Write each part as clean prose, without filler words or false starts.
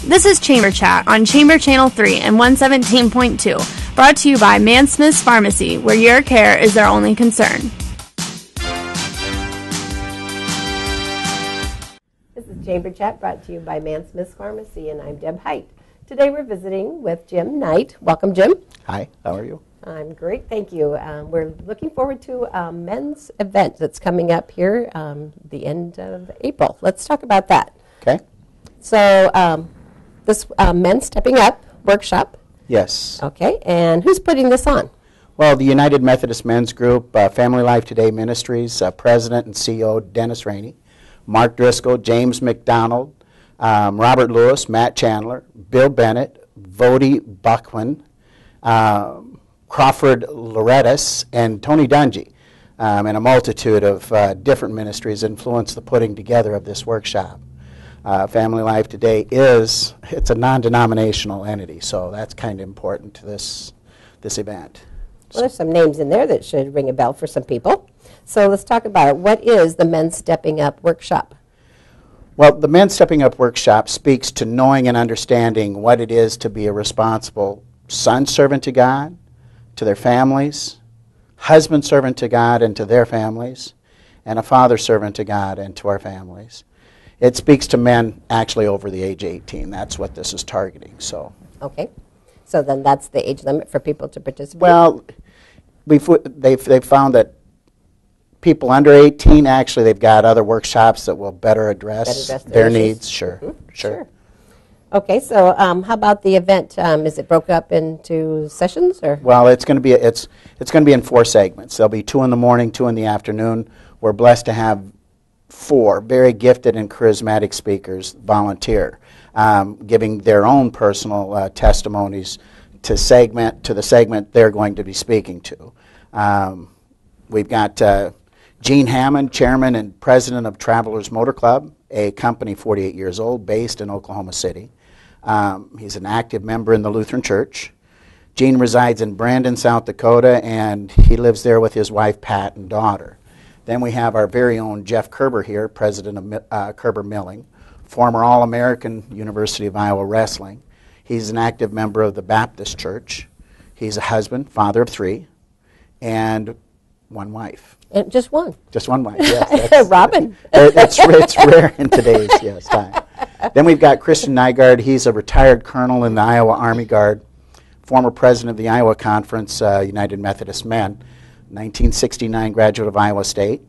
This is Chamber Chat on Chamber Channel 3 and 117.2, brought to you by Mansmith's Pharmacy, where your care is their only concern. This is Chamber Chat, brought to you by Mansmith's Pharmacy, and I'm Deb Height. Today we're visiting with Jim Knight. Welcome, Jim. Hi, how are you? I'm great, thank you. We're looking forward to a men's event that's coming up here the end of April. Let's talk about that. Okay. So this Men's Stepping Up workshop. Yes. Okay, and who's putting this on? Well, the United Methodist Men's Group, Family Life Today Ministries, President and CEO Dennis Rainey, Mark Driscoll, James McDonald, Robert Lewis, Matt Chandler, Bill Bennett, Vody Buckman, Crawford Loretis, and Tony Dungy, and a multitude of different ministries influenced the putting together of this workshop. Family Life Today it's a non-denominational entity, so that's kind of important to this event. Well, there's some names in there that should ring a bell for some people. So let's talk about it. What is the Men's Stepping Up workshop? Well, the Men's Stepping Up workshop speaks to knowing and understanding what it is to be a responsible son servant to God, to their families, husband servant to God and to their families, and a father servant to God and to our families. It speaks to men actually over the age 18. That's what this is targeting. So. Okay. So then that's the age limit for people to participate? Well, they've found that people under 18, actually, they've got other workshops that will better address their needs. Sure, sure. Okay, so how about the event? Is it broken up into sessions, or? Well, it's going to be it's going to be in 4 segments. There'll be 2 in the morning, 2 in the afternoon. We're blessed to have 4 very gifted and charismatic speakers volunteer, giving their own personal testimonies to the segment they're going to be speaking to. We've got Gene Hammond, chairman and president of Travelers Motor Club, a company 48 years old based in Oklahoma City. He's an active member in the Lutheran Church. Gene resides in Brandon, South Dakota, and he lives there with his wife, Pat, and daughter. Then we have our very own Jeff Kerber here, president of Kerber Milling, former All-American University of Iowa Wrestling. He's an active member of the Baptist Church. He's a husband, father of 3, and 1 wife. And just one? Just 1 wife, yes. Robin. It's rare in today's time. Then we've got Christian Nygaard. He's a retired colonel in the Iowa Army Guard, former president of the Iowa Conference, United Methodist Men, 1969 graduate of Iowa State,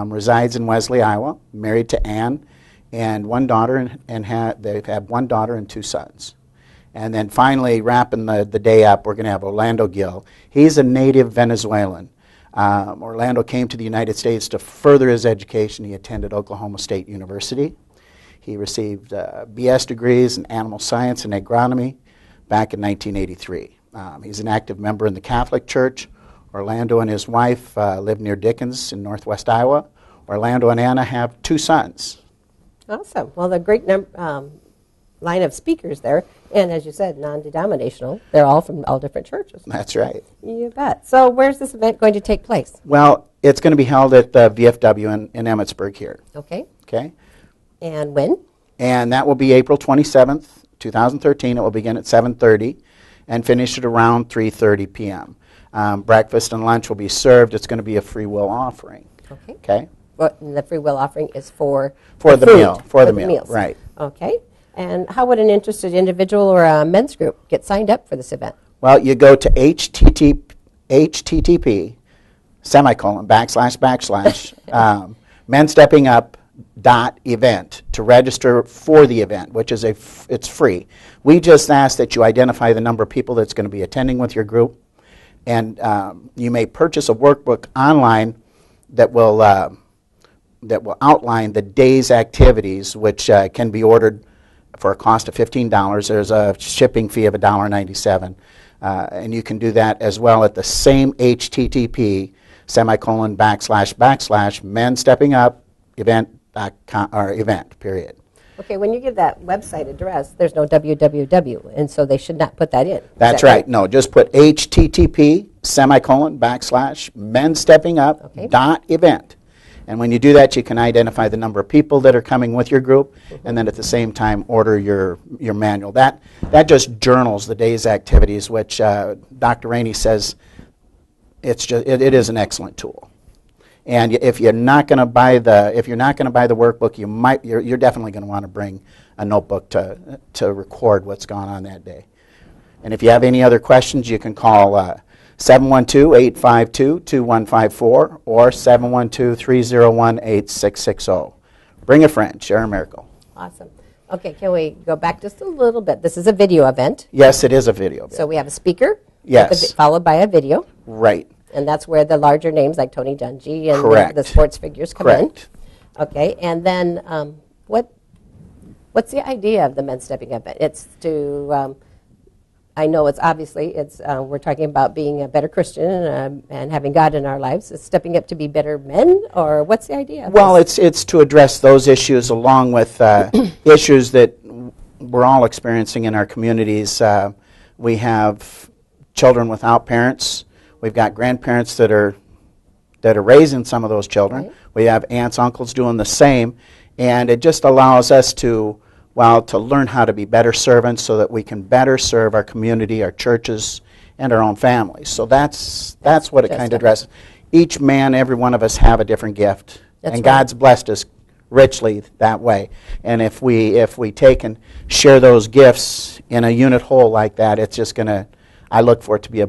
resides in Wesley, Iowa, married to Ann, and 1 daughter, and they have 1 daughter and 2 sons. And then finally, wrapping the day up, we're going to have Orlando Gill. He's a native Venezuelan. Orlando came to the United States to further his education. He attended Oklahoma State University. He received BS degrees in animal science and agronomy back in 1983. He's an active member in the Catholic Church. Orlando and his wife live near Dickens in northwest Iowa. Orlando and Anna have 2 sons. Awesome. Well, the great line of speakers there, and as you said, non-denominational. They're all from all different churches. That's right. You bet. So where's this event going to take place? Well, it's going to be held at the VFW in Emmitsburg here. Okay. Okay. And when? And that will be April 27th, 2013. It will begin at 7:30 and finish at around 3:30 p.m. Breakfast and lunch will be served. It's going to be a free will offering. Okay. Okay. But the free will offering is for the meal. For the meal. Meals. Right. Okay. And how would an interested individual or a men's group get signed up for this event? Well, you go to http mensteppingup.event to register for the event, which is it's free. We just ask that you identify the number of people that's going to be attending with your group, and you may purchase a workbook online that will outline the day's activities, which can be ordered for a cost of $15. There's a shipping fee of $1.97, and you can do that as well at the same http // event, period. Okay, when you give that website address, there's no www, and so they should not put that in. That's right. No, just put http // mensteppingup.event. And when you do that, you can identify the number of people that are coming with your group, and then at the same time order your manual. That just journals the day's activities, which Dr. Rainey says it is an excellent tool. And if you're not going to buy the workbook, you're definitely going to want to bring a notebook to record what's gone on that day. And if you have any other questions, you can call 712-852-2154 or 712-301-8660. Bring a friend, share a miracle. Awesome. Okay, can we go back just a little bit? This is a video event. Yes, it is a video event. So we have a speaker. Yes. Followed by a video. Right. And that's where the larger names like Tony Dungy and the sports figures come Correct. in. Okay, and then what's the idea of the Men Stepping Up? It's to, I know it's obviously, we're talking about being a better Christian and having God in our lives. Is stepping up to be better men, or what's the idea? Well, it's to address those issues along with issues that we're all experiencing in our communities. We have children without parents. We've got grandparents that are raising some of those children. Right. We have aunts, uncles doing the same, and it just allows us to learn how to be better servants so that we can better serve our community, our churches, and our own families. So that's what it kind of addresses. Each man, every one of us have a different gift, and God's blessed us richly that way. And if we take and share those gifts in a unit whole like that, it's just going to, I look for it to be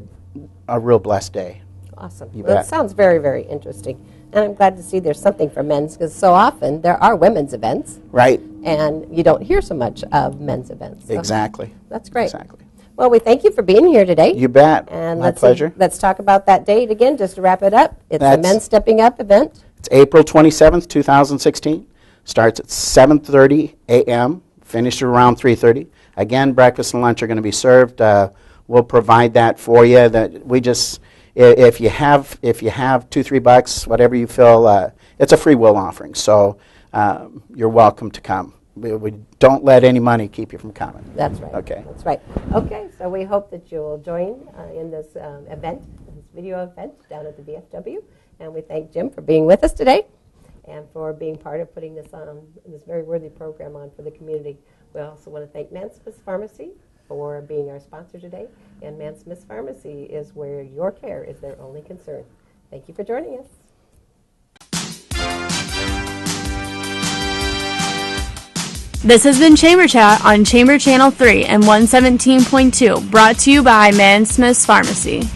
a real blessed day. Awesome. Well, that sounds very, very interesting. And I'm glad to see there's something for men's, because so often there are women's events. Right. And you don't hear so much of men's events. So exactly. That's great. Exactly. Well, we thank you for being here today. You bet. And My pleasure. Let's talk about that date again, just to wrap it up. It's a Men Stepping Up event. It's April 27th, 2016. Starts at 7:30 a.m., finishes around 3:30. Again, breakfast and lunch are going to be served. We'll provide that for you. That we just, if you have $2-3, whatever you feel, it's a free will offering. So you're welcome to come. We don't let any money keep you from coming. That's right. Okay. That's right. Okay, so we hope that you will join in this event, this video event down at the VFW. And we thank Jim for being with us today and for being part of putting this very worthy program on for the community. We also want to thank Mansmith's Pharmacy for being our sponsor today. And Mansmith's Pharmacy is where your care is their only concern. Thank you for joining us. This has been Chamber Chat on Chamber Channel 3 and 117.2, brought to you by Mansmith's Pharmacy.